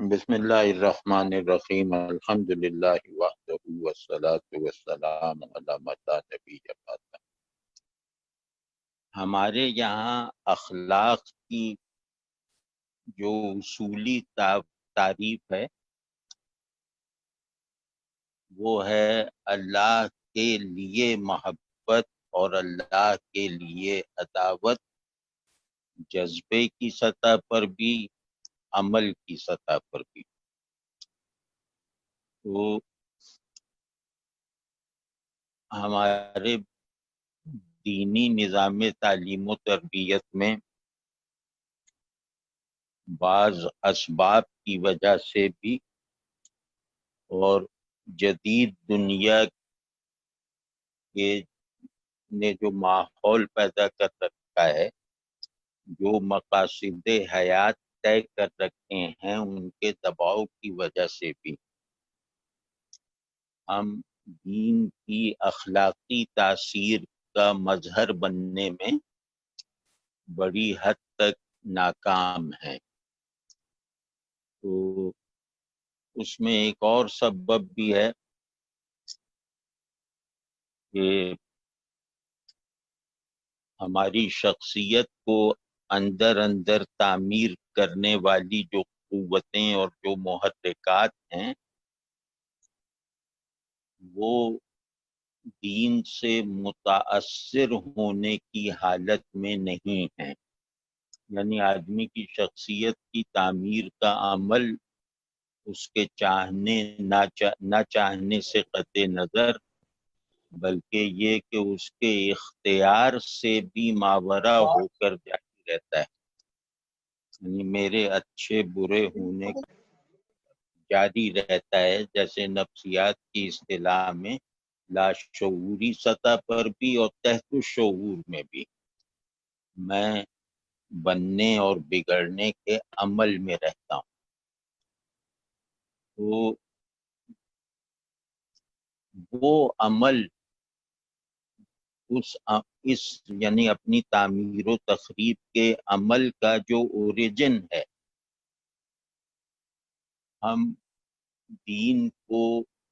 بسم اللہ الرحمن الرحیم الحمد للہ وحدہ والصلاة والسلام علی من لا نبی بعدہ۔ ہمارے یہاں اخلاق کی جو اصولی تعریف ہے وہ ہے اللہ کے لیے محبت اور اللہ کے لیے عداوت، جذبے کی سطح پر بھی عمل کی سطح پر بھی۔ تو ہمارے دینی نظام تعلیم و تربیت میں بعض اسباب کی وجہ سے بھی اور جدید دنیا کے نے جو ماحول پیدا کر رکھا ہے، جو مقاصد حیات طے کر رکھے ہیں، ان کے دباؤ کی وجہ سے بھی ہم دین کی اخلاقی تاثیر کا مظہر بننے میں بڑی حد تک ناکام ہیں۔ تو اس میں ایک اور سبب بھی ہے کہ ہماری شخصیت کو اندر اندر تعمیر کرنے والی جو قوتیں اور جو محرکات ہیں وہ دین سے متاثر ہونے کی حالت میں نہیں ہیں۔ یعنی آدمی کی شخصیت کی تعمیر کا عمل اس کے چاہنے نہ چاہنے سے قطع نظر، بلکہ یہ کہ اس کے اختیار سے بھی ماورا ہو کر جاری رہتا ہے۔ یعنی میرے اچھے برے ہونے کا جاری رہتا ہے، جیسے نفسیات کی اصطلاح میں لاشعوری سطح پر بھی اور تحت الشعور میں بھی میں بننے اور بگڑنے کے عمل میں رہتا ہوں۔ تو وہ عمل اس یعنی اپنی تعمیر و تخریب کے عمل کا جو اوریجن ہے، ہم دین کو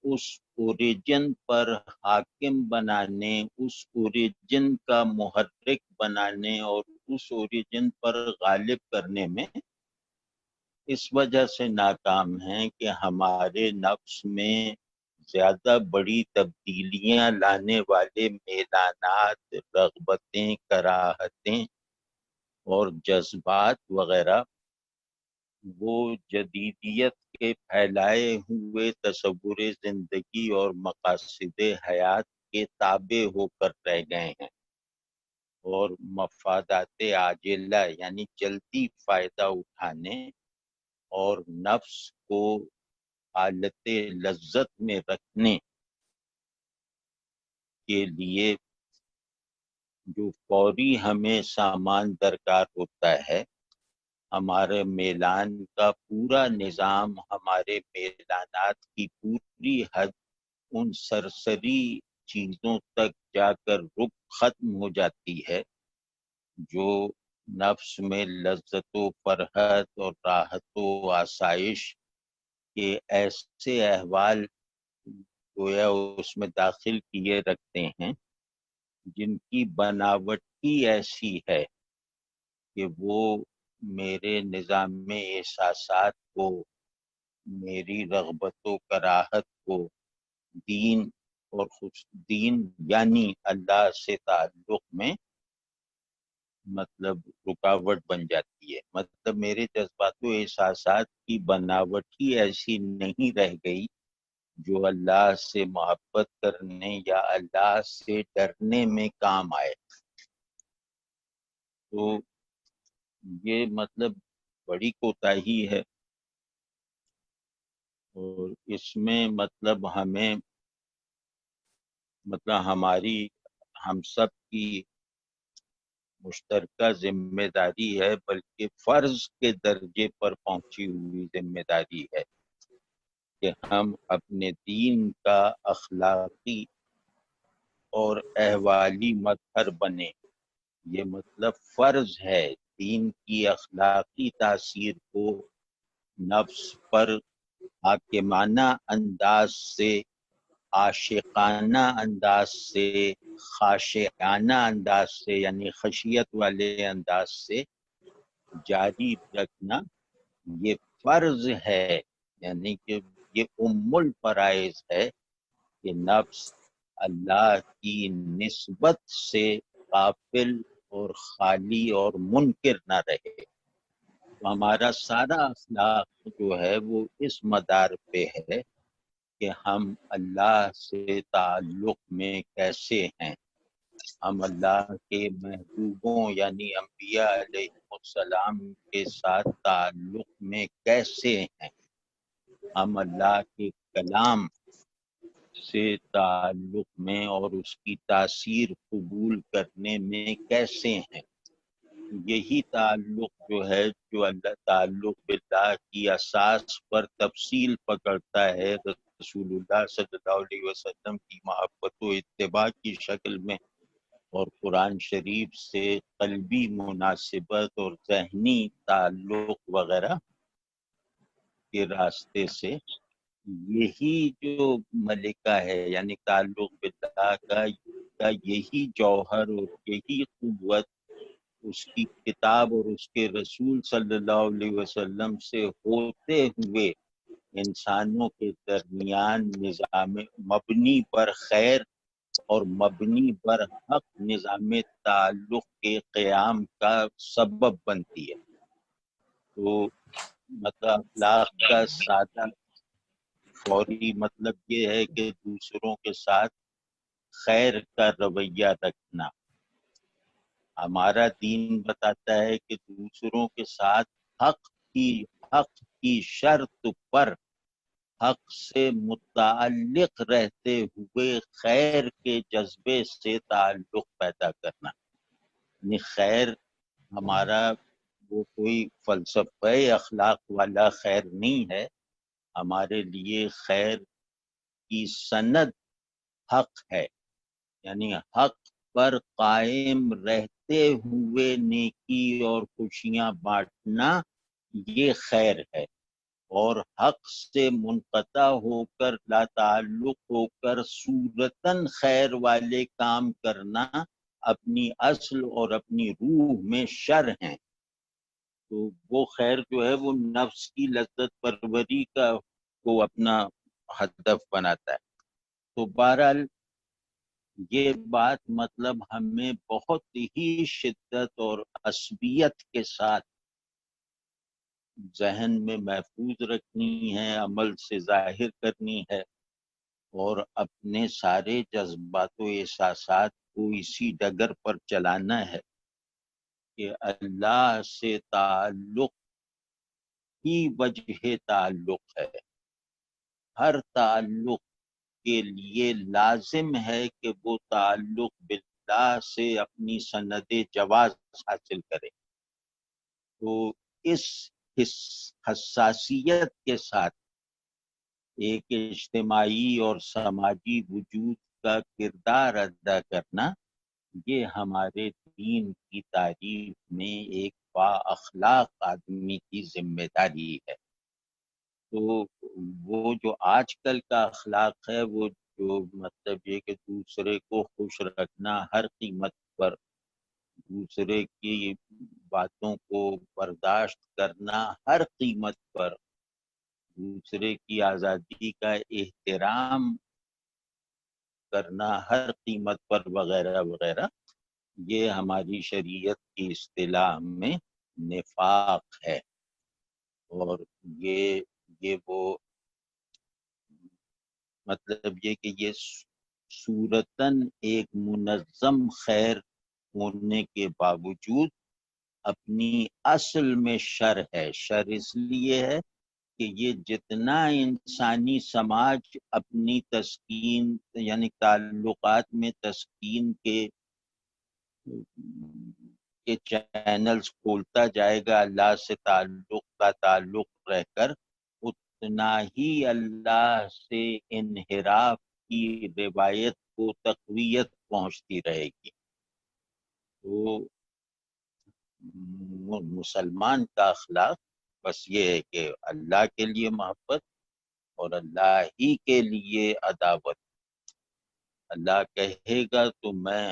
اس اوریجن پر حاکم بنانے، اس اوریجن کا محرک بنانے اور اس اوریجن پر غالب کرنے میں اس وجہ سے ناکام ہیں کہ ہمارے نفس میں زیادہ بڑی تبدیلیاں لانے والے میلانات، رغبتیں، کراہتیں اور جذبات وغیرہ وہ جدیدیت کے پھیلائے ہوئے تصور زندگی اور مقاصد حیات کے تابع ہو کر رہ گئے ہیں، اور مفادات عاجلہ یعنی جلدی فائدہ اٹھانے اور نفس کو حالت لذت میں رکھنے کے لیے جو فوری ہمیں سامان درکار ہوتا ہے، ہمارے میلان کا پورا نظام، ہمارے میلانات کی پوری حد ان سرسری چیزوں تک جا کر ختم ہو جاتی ہے جو نفس میں لذت و فرحت اور راحت و آسائش کے ایسے احوال گویا اس میں داخل کیے رکھتے ہیں جن کی بناوٹ ہی ایسی ہے کہ وہ میرے نظام میں احساسات کو، میری رغبت و کراہت کو دین اور دین یعنی اللہ سے تعلق میں مطلب رکاوٹ بن جاتی ہے۔ مطلب میرے جذبات و احساسات کی بناوٹ ہی ایسی نہیں رہ گئی جو اللہ سے محبت کرنے یا اللہ سے ڈرنے میں کام آئے۔ تو یہ مطلب بڑی کوتاہی ہے، اور اس میں مطلب ہمیں ہماری ہم سب کی مشترکہ ذمہ داری ہے، بلکہ فرض کے درجے پر پہنچی ہوئی ذمہ داری ہے کہ ہم اپنے دین کا اخلاقی اور احوالی مظہر بنیں۔ یہ مطلب فرض ہے دین کی اخلاقی تاثیر کو نفس پر حاکمانہ انداز سے، عاشقانہ انداز سے، خاشعانہ انداز سے یعنی خشیت والے انداز سے جاری رکھنا یہ فرض ہے، یعنی کہ یہ الفرائض ہے کہ نفس اللہ کی نسبت سے غافل اور خالی اور منکر نہ رہے۔ تو ہمارا سارا اخلاق جو ہے وہ اس مدار پہ ہے کہ ہم اللہ سے تعلق میں کیسے ہیں، ہم اللہ کے محبوبوں یعنی انبیاء علیہ السلام کے ساتھ تعلق میں کیسے ہیں، ہم اللہ کے کلام سے تعلق میں اور اس کی تاثیر قبول کرنے میں کیسے ہیں۔ یہی تعلق جو ہے جو اللہ تعلق باللہ کی اساس پر تفصیل پکڑتا ہے، رسول اللہ صلی اللہ علیہ وسلم کی محبت و اتباع کی شکل میں اور قرآن شریف سے قلبی مناسبت اور ذہنی تعلق وغیرہ کے راستے سے، یہی جو ملکہ ہے یعنی تعلق باللہ کا یہی جوہر اور یہی قوت اس کی کتاب اور اس کے رسول صلی اللہ علیہ وسلم سے ہوتے ہوئے انسانوں کے درمیان نظام مبنی پر خیر اور مبنی پر حق نظام تعلق کے قیام کا سبب بنتی ہے۔ تو مطلب اخلاق کا سادہ فوری مطلب یہ ہے کہ دوسروں کے ساتھ خیر کا رویہ رکھنا۔ ہمارا دین بتاتا ہے کہ دوسروں کے ساتھ حق کی شرط پر حق سے متعلق رہتے ہوئے خیر کے جذبے سے تعلق پیدا کرنا، یعنی خیر ہمارا وہ کوئی فلسفہ اخلاق والا خیر نہیں ہے، ہمارے لیے خیر کی سند حق ہے، یعنی حق پر قائم رہتے ہوئے نیکی اور خوشیاں بانٹنا یہ خیر ہے، اور حق سے منقطع ہو کر لا تعلق ہو کر صورتاً خیر والے کام کرنا اپنی اصل اور اپنی روح میں شر ہیں۔ تو وہ خیر جو ہے وہ نفس کی لذت پروری کا کو اپنا ہدف بناتا ہے۔ تو بہرحال یہ بات مطلب ہمیں بہت ہی شدت اور عصبیت کے ساتھ ذہن میں محفوظ رکھنی ہے، عمل سے ظاہر کرنی ہے، اور اپنے سارے جذبات و احساسات کو اسی ڈگر پر چلانا ہے کہ اللہ سے تعلق ہی وجہ تعلق ہے۔ ہر تعلق کے لیے لازم ہے کہ وہ تعلق باللہ سے اپنی سند جواز حاصل کرے۔ تو اس حساسیت کے ساتھ ایک اجتماعی اور سماجی وجود کا کردار ادا کرنا یہ ہمارے دین کی تعریف میں ایک با اخلاق آدمی کی ذمہ داری ہے۔ تو وہ جو آج کل کا اخلاق ہے وہ جو مطلب یہ کہ دوسرے کو خوش رکھنا ہر قیمت پر، دوسرے کی باتوں کو برداشت کرنا ہر قیمت پر، دوسرے کی آزادی کا احترام کرنا ہر قیمت پر وغیرہ وغیرہ، یہ ہماری شریعت کی اصطلاح میں نفاق ہے۔ اور یہ وہ مطلب یہ کہ یہ صورتاً ایک منظم خیر ہونے کے باوجود اپنی اصل میں شر ہے۔ شر اس لیے ہے کہ یہ جتنا انسانی سماج اپنی تسکین یعنی تعلقات میں تسکین کے چینلز کھولتا جائے گا اللہ سے تعلق رہ کر، اتنا ہی اللہ سے انحراف کی روایت کو تقویت پہنچتی رہے گی۔ تو مسلمان کا اخلاق بس یہ ہے کہ اللہ کے لیے محبت اور اللہ ہی کے لیے عداوت. اللہ کہے گا تو میں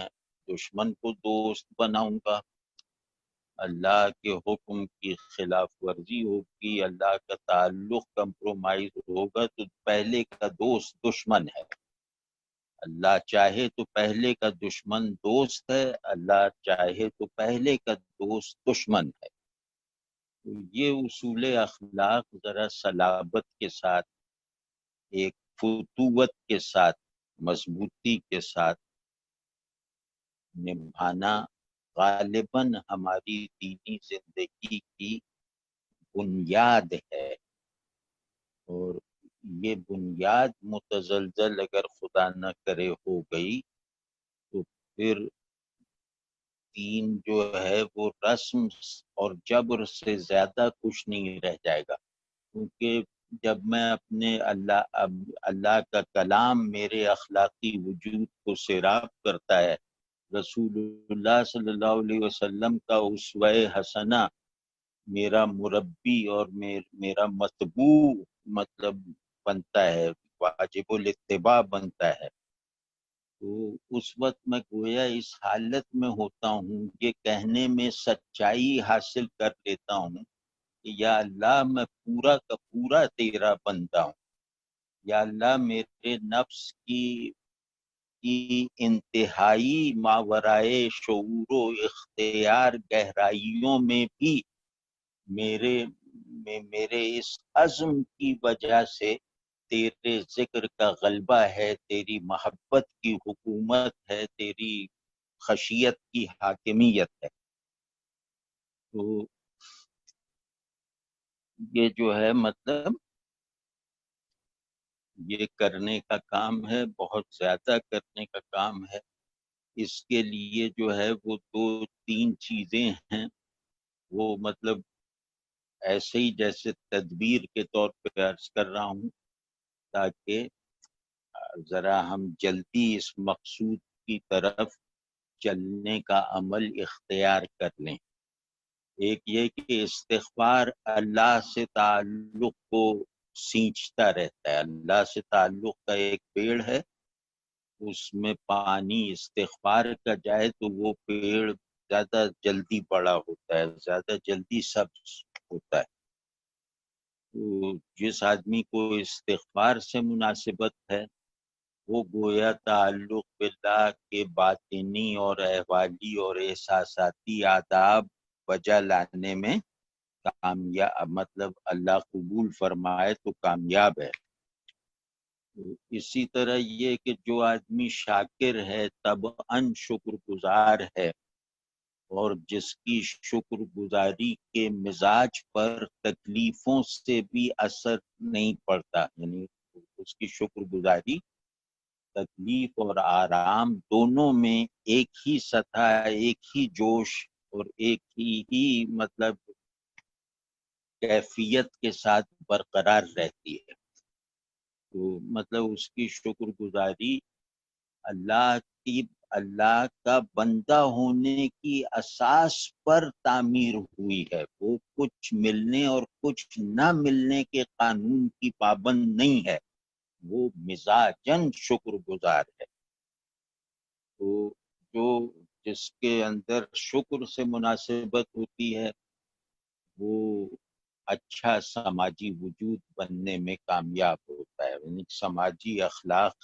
دشمن کو دوست بناؤں گا، اللہ کے حکم کی خلاف ورزی ہوگی، اللہ کا تعلق کمپرومائز ہوگا تو پہلے کا دوست دشمن ہے. اللہ چاہے تو پہلے کا دشمن دوست ہے، اللہ چاہے تو پہلے کا دوست دشمن ہے. تو یہ اصول اخلاق ذرا صلابت کے ساتھ، ایک فتوت کے ساتھ، مضبوطی کے ساتھ نبھانا غالباً ہماری دینی زندگی کی بنیاد ہے. اور یہ بنیاد متزلزل اگر خدا نہ کرے ہو گئی تو پھر دین جو ہے وہ رسم اور جبر سے زیادہ کچھ نہیں رہ جائے گا. کیونکہ جب میں اپنے اللہ کا کلام میرے اخلاقی وجود کو سیراب کرتا ہے، رسول اللہ صلی اللہ علیہ وسلم کا اسوہ حسنہ میرا مربی اور میرا متبوع مطلب بنتا ہے، واجب الاتباع بنتا ہے، تو اس وقت میں گویا اس حالت میں ہوتا ہوں، یہ کہنے میں سچائی حاصل کر لیتا ہوں کہ یا اللہ میں پورا کا پورا تیرا بندہ ہوں، یا اللہ میرے نفس کی انتہائی ماورائے شعور و اختیار گہرائیوں میں بھی میرے اس عزم کی وجہ سے تیرے ذکر کا غلبہ ہے، تیری محبت کی حکومت ہے، تیری خشیت کی حاکمیت ہے. تو یہ جو ہے مطلب یہ کرنے کا کام ہے، بہت زیادہ کرنے کا کام ہے. اس کے لیے جو ہے وہ دو تین چیزیں ہیں، وہ مطلب ایسے ہی جیسے تدبیر کے طور پہ عرض کر رہا ہوں تاکہ ذرا ہم جلدی اس مقصود کی طرف چلنے کا عمل اختیار کر لیں. ایک یہ کہ استغفار اللہ سے تعلق کو سینچتا رہتا ہے. اللہ سے تعلق کا ایک پیڑ ہے، اس میں پانی استغفار کا جائے تو وہ پیڑ زیادہ جلدی بڑا ہوتا ہے، زیادہ جلدی سبز ہوتا ہے. تو جس آدمی کو استغفار سے مناسبت ہے وہ گویا تعلق باللہ کے باطنی اور احوالی اور احساساتی آداب وجہ لانے میں کامیاب، مطلب اللہ قبول فرمائے تو کامیاب ہے. اسی طرح یہ کہ جو آدمی شاکر ہے، طبعاً شکر گزار ہے، اور جس کی شکر گزاری کے مزاج پر تکلیفوں سے بھی اثر نہیں پڑتا، یعنی اس کی شکر گزاری تکلیف اور آرام دونوں میں ایک ہی سطح، ایک ہی جوش اور ایک ہی مطلب کیفیت کے ساتھ برقرار رہتی ہے. تو مطلب اس کی شکر گزاری اللہ کا بندہ ہونے کی اساس پر تعمیر ہوئی ہے. وہ کچھ ملنے اور کچھ نہ ملنے کے قانون کی پابند نہیں ہے، وہ مزاجن شکر گزار ہے. تو جو جس کے اندر شکر سے مناسبت ہوتی ہے وہ اچھا سماجی وجود بننے میں کامیاب ہوتا ہے. یعنی سماجی اخلاق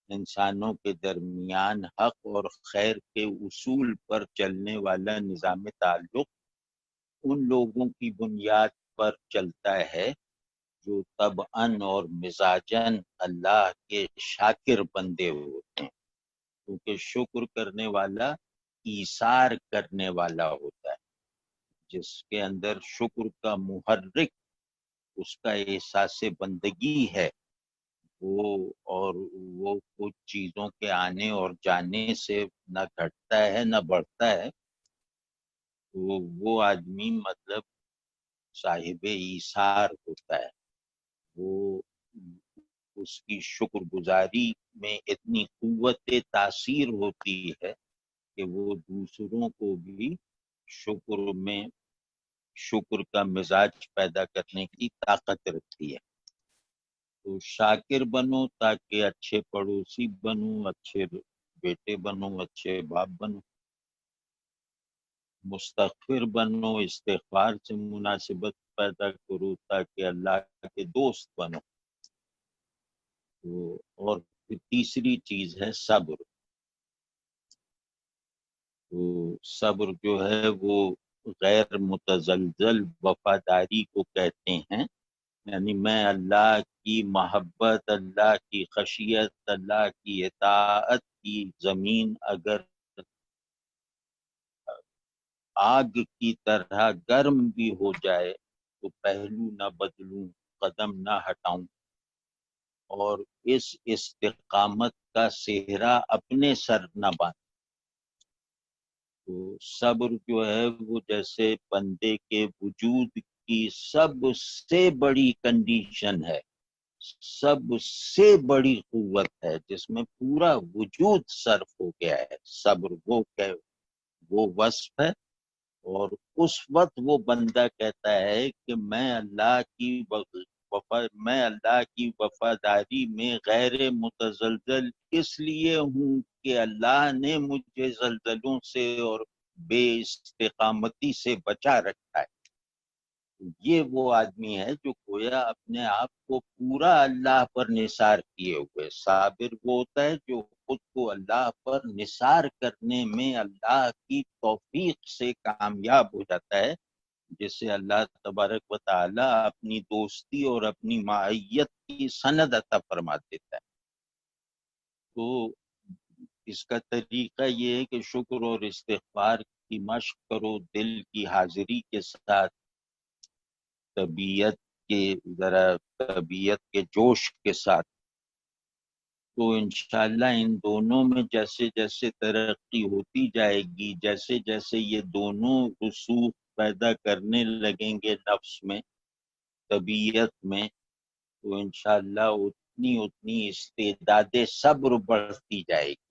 انسانوں کے درمیان حق اور خیر کے اصول پر چلنے والا نظام تعلق ان لوگوں کی بنیاد پر چلتا ہے جو طبعاً اور مزاجاً اللہ کے شاکر بندے ہوتے ہیں. کیونکہ شکر کرنے والا ایثار کرنے والا ہوتا ہے. جس کے اندر شکر کا محرک اس کا احساس بندگی ہے، وہ کچھ چیزوں کے آنے اور جانے سے نہ گھٹتا ہے نہ بڑھتا ہے. تو وہ آدمی مطلب صاحب ایثار ہوتا ہے. وہ اس کی شکر گزاری میں اتنی قوت تاثیر ہوتی ہے کہ وہ دوسروں کو بھی شکر میں شکر کا مزاج پیدا کرنے کی طاقت رکھتی ہے۔ تو شاکر بنو تاکہ اچھے پڑوسی بنو، اچھے بیٹے بنو، اچھے باپ بنو۔ مستغفر بنو، استغفار سے مناسبت پیدا کرو تاکہ اللہ کے دوست بنو۔ اور پھر تیسری چیز ہے صبر۔ تو صبر جو ہے وہ غیر متزلزل وفاداری کو کہتے ہیں، یعنی میں اللہ کی محبت، اللہ کی خشیت، اللہ کی اطاعت کی زمین اگر آگ کی طرح گرم بھی ہو جائے تو پہلو نہ بدلوں، قدم نہ ہٹاؤں، اور اس استقامت کا صحرا اپنے سر نہ باندھوں۔ تو صبر جو ہے وہ جیسے بندے کے وجود کی سب سے بڑی کنڈیشن ہے، سب سے بڑی قوت ہے، جس میں پورا وجود صرف ہو گیا ہے۔ صبر وہ وصف ہے، اور اس وقت وہ بندہ کہتا ہے کہ میں اللہ کی وفاداری میں غیر متزلزل اس لیے ہوں کہ اللہ نے مجھے زلزلوں سے اور بے استقامتی سے بچا رکھا ہے۔ یہ وہ آدمی ہے جو گویا اپنے آپ کو پورا اللہ پر نثار کیے ہوئے۔ صابر وہ ہوتا ہے جو خود کو اللہ پر نثار کرنے میں اللہ کی توفیق سے کامیاب ہو جاتا ہے، جس سے اللہ تبارک و تعالی اپنی دوستی اور اپنی معیت کی سند عطا فرما دیتا ہے۔ تو اس کا طریقہ یہ ہے کہ شکر اور استغفار کی مشق کرو دل کی حاضری کے ساتھ، طبیعت کے جوش کے ساتھ۔ تو انشاءاللہ ان دونوں میں جیسے جیسے ترقی ہوتی جائے گی، جیسے جیسے یہ دونوں رسوخ پیدا کرنے لگیں گے نفس میں، طبیعت میں، تو انشاءاللہ اتنی استعداد صبر بڑھتی جائے گی۔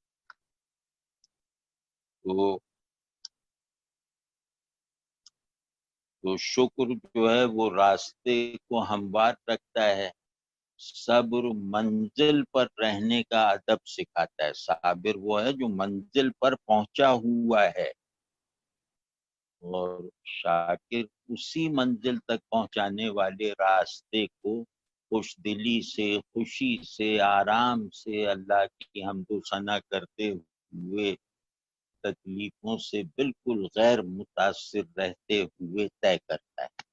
تو شکر جو ہے وہ راستے کو ہموار رکھتا ہے، صبر منزل پر رہنے کا ادب سکھاتا ہے۔ صابر وہ ہے جو منزل پر پہنچا ہوا ہے، اور شاکر اسی منزل تک پہنچانے والے راستے کو خوش دلی سے، خوشی سے، آرام سے، اللہ کی حمد و ثنا کرتے ہوئے، تکلیفوں سے بالکل غیر متاثر رہتے ہوئے طے کرتا ہے۔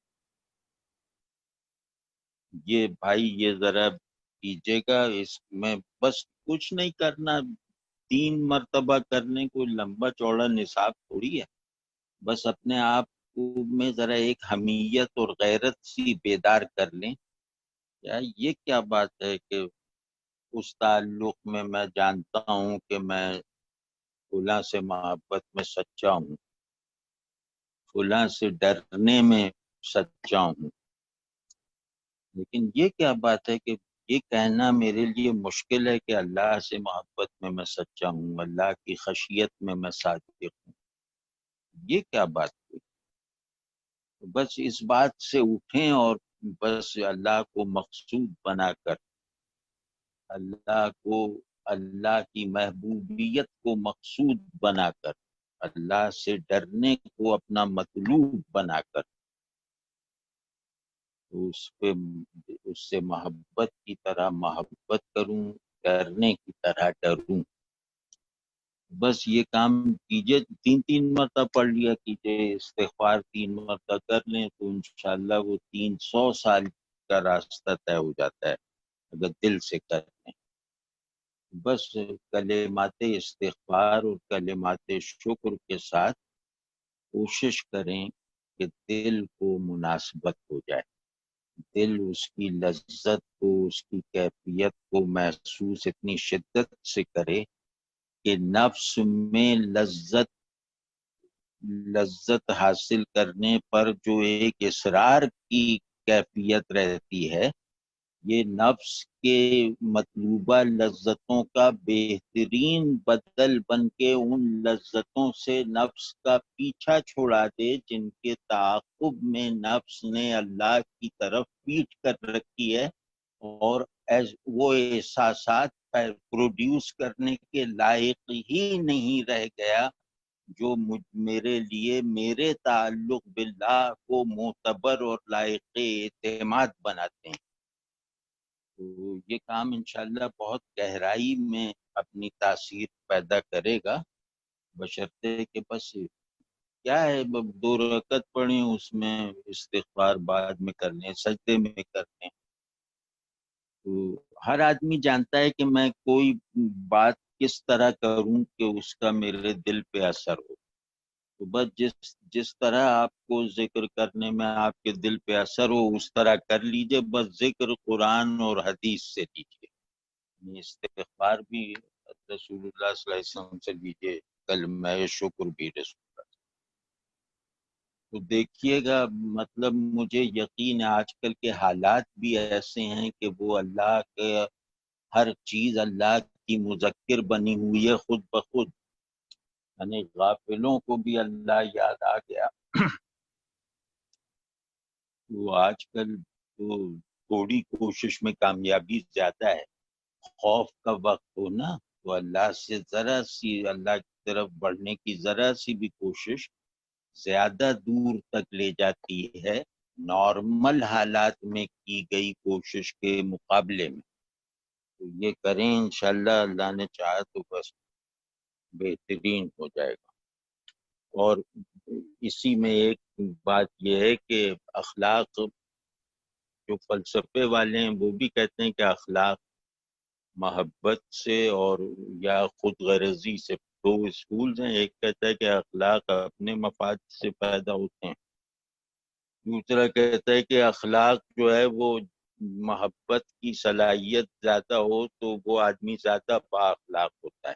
یہ بھائی یہ ذرا کیجیے گا، اس میں بس کچھ نہیں کرنا، 3 مرتبہ کرنے کو لمبا چوڑا نصاب تھوڑی ہے، بس اپنے آپ کو میں ذرا ایک حمیت اور غیرت سی بیدار کر لیں۔ یہ کیا بات ہے کہ اس تعلق میں جانتا ہوں کہ میں فلاں سے محبت میں سچا ہوں، فلاں سے ڈرنے میں سچا ہوں، لیکن یہ کیا بات ہے کہ یہ کہنا میرے لیے مشکل ہے کہ اللہ سے محبت میں سچا ہوں، اللہ کی خشیت میں صادق ہوں۔ یہ کیا بات ہے؟ بس اس بات سے اٹھیں اور بس اللہ کو مقصود بنا کر، اللہ کی محبوبیت کو مقصود بنا کر، اللہ سے ڈرنے کو اپنا مطلوب بنا کر، اس سے محبت کی طرح محبت کروں، ڈرنے کی طرح ڈروں۔ بس یہ کام کیجئے، 3 مرتبہ پڑھ لیا کیجئے، استغفار 3 مرتبہ کر لیں تو انشاءاللہ وہ 300 سال کا راستہ طے ہو جاتا ہے اگر دل سے کر لیں۔ بس کلمات استغفار اور کلمات شکر کے ساتھ کوشش کریں کہ دل کو مناسبت ہو جائے، دل اس کی لذت کو، اس کی کیفیت کو محسوس اتنی شدت سے کرے کہ نفس میں لذت حاصل کرنے پر جو ایک اصرار کی کیفیت رہتی ہے، یہ نفس کے مطلوبہ لذتوں کا بہترین بدل بن کے ان لذتوں سے نفس کا پیچھا چھوڑا دے جن کے تعاقب میں نفس نے اللہ کی طرف پیٹ کر رکھی ہے، اور وہ احساسات پروڈیوس کرنے کے لائق ہی نہیں رہ گیا جو میرے لیے میرے تعلق باللہ کو معتبر اور لائق اعتماد بناتے ہیں۔ تو یہ کام انشاءاللہ بہت گہرائی میں اپنی تاثیر پیدا کرے گا، بشرطے کہ بس کیا ہے، 2 رکعت پڑھیں، اس میں استغفار بعد میں کرنے، سجدے میں کرنے۔ تو ہر آدمی جانتا ہے کہ میں کوئی بات کس طرح کروں کہ اس کا میرے دل پہ اثر ہو، تو بس جس طرح آپ کو ذکر کرنے میں آپ کے دل پہ اثر ہو اس طرح کر لیجئے، بس ذکر قرآن اور حدیث سے لیجئے، استغفار بھی رسول اللہ صلی اللہ علیہ وسلم سے لیجئے، کلمہ شکر بھی رسول اللہ۔ تو دیکھیے گا، مطلب مجھے یقین ہے آج کل کے حالات بھی ایسے ہیں کہ وہ اللہ کے ہر چیز اللہ کی مذکر بنی ہوئی ہے خود بخود، یعنی غافلوں کو بھی اللہ یاد آ گیا۔ وہ آج کل تو تھوڑی کوشش میں کامیابی زیادہ ہے، خوف کا وقت ہو نا تو اللہ سے ذرا سی، اللہ کی طرف بڑھنے کی ذرا سی بھی کوشش زیادہ دور تک لے جاتی ہے نارمل حالات میں کی گئی کوشش کے مقابلے میں۔ تو یہ کریں انشاءاللہ، اللہ نے چاہا تو بس بہترین ہو جائے گا۔ اور اسی میں ایک بات یہ ہے کہ اخلاق، جو فلسفے والے ہیں وہ بھی کہتے ہیں کہ اخلاق محبت سے اور یا خود غرضی سے، 2 اسکولز ہیں، ایک کہتا ہے کہ اخلاق اپنے مفاد سے پیدا ہوتے ہیں، دوسرا کہتا ہے کہ اخلاق جو ہے وہ محبت کی صلاحیت زیادہ ہو تو وہ آدمی زیادہ با اخلاق ہوتا ہے۔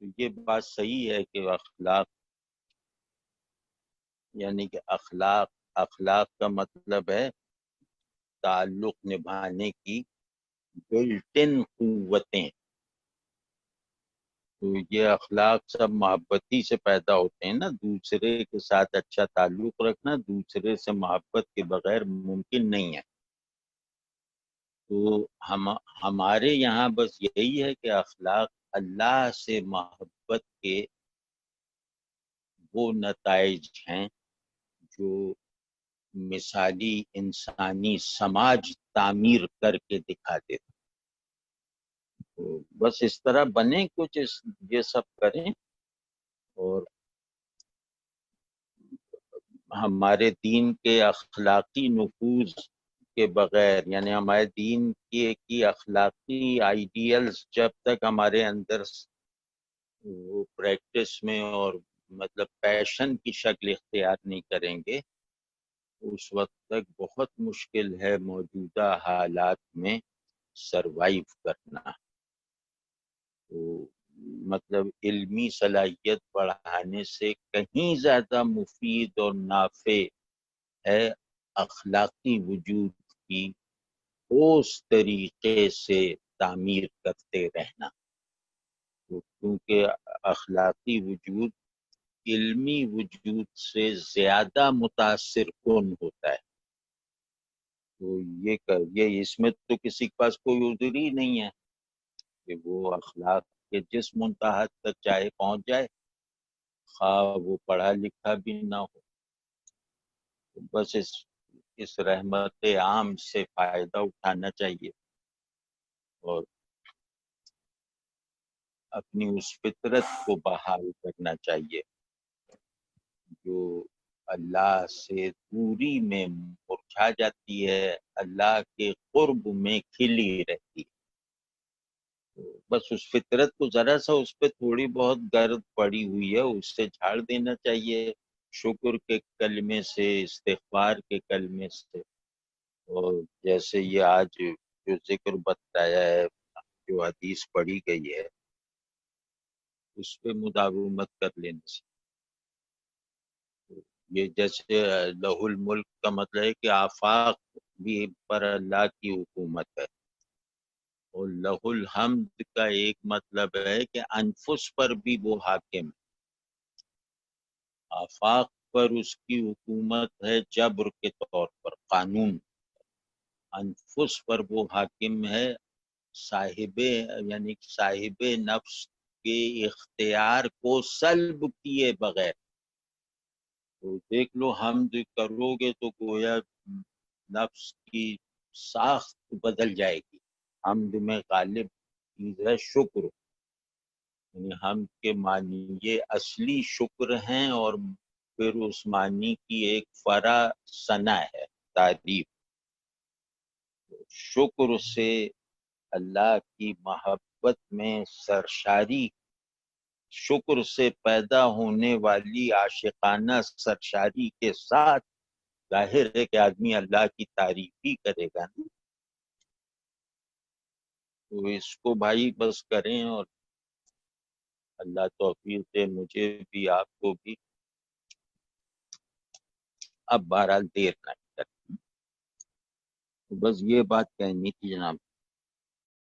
تو یہ بات صحیح ہے کہ اخلاق، یعنی کہ اخلاق کا مطلب ہے تعلق نبھانے کی بلٹن قوتیں۔ تو یہ اخلاق سب محبتی سے پیدا ہوتے ہیں نا، دوسرے کے ساتھ اچھا تعلق رکھنا دوسرے سے محبت کے بغیر ممکن نہیں ہے۔ تو ہمارے یہاں بس یہی ہے کہ اخلاق اللہ سے محبت کے وہ نتائج ہیں جو مثالی انسانی سماج تعمیر کر کے دکھا دیتے۔ تو بس اس طرح بنے کچھ، یہ سب کریں، اور ہمارے دین کے اخلاقی نفوذ کے بغیر، یعنی ہمارے دین کی اخلاقی آئیڈیلز جب تک ہمارے اندر وہ پریکٹس میں اور مطلب پیشن کی شکل اختیار نہیں کریں گے، اس وقت تک بہت مشکل ہے موجودہ حالات میں سروائیو کرنا۔ تو مطلب علمی صلاحیت بڑھانے سے کہیں زیادہ مفید اور نافع ہے اخلاقی وجود کی ٹھوس طریقے سے تعمیر کرتے رہنا، کیونکہ اخلاقی وجود علمی وجود سے زیادہ متاثر کن ہوتا ہے۔ تو یہ اس میں تو کسی کے پاس کوئی عذر ہی نہیں ہے کہ وہ اخلاق کے جس منتہا تک چاہے پہنچ جائے، خواہ وہ پڑھا لکھا بھی نہ ہو۔ بس اس رحمت عام سے فائدہ اٹھانا چاہیے اور اپنی اس فطرت کو بحال کرنا چاہیے جو اللہ سے دوری میں مرجھا جاتی ہے، اللہ کے قرب میں کھلی رہتی ہے۔ بس اس فطرت کو ذرا سا اس پہ تھوڑی بہت گرد پڑی ہوئی ہے اس سے جھاڑ دینا چاہیے، شکر کے کلمے سے، استغفار کے کلمے سے، اور جیسے یہ آج جو ذکر بتایا ہے، جو حدیث پڑھی گئی ہے، اس پہ مداومت کر لینے سے۔ یہ جیسے لہ الملک کا مطلب ہے کہ آفاق بھی پر اللہ کی حکومت ہے۔ اور لہ الحمد کا ایک مطلب ہے کہ انفس پر بھی وہ حاکم ہے، آفاق پر اس کی حکومت ہے جبر کے طور پر، قانون۔ انفس پر وہ حاکم ہے صاحب، یعنی صاحب نفس کے اختیار کو سلب کیے بغیر۔ تو دیکھ لو حمد کرو گے تو گویا نفس کی ساخت بدل جائے گی۔ حمد میں غالب چیز ہے شکر، یعنی حمد کے معنی یہ اصلی شکر ہیں، اور پھر اس معنی کی ایک فرع ثنا ہے، تعریف۔ شکر سے اللہ کی محبت میں سرشاری، شکر سے پیدا ہونے والی عاشقانہ سرشاری کے ساتھ ظاہر ہے کہ آدمی اللہ کی تعریف ہی کرے گا نا۔ تو اس کو بھائی بس کریں، اور اللہ توفیق دے مجھے بھی آپ کو بھی۔ اب بہرحال دیر نہ کریں، بس یہ بات کہنی تھی جناب۔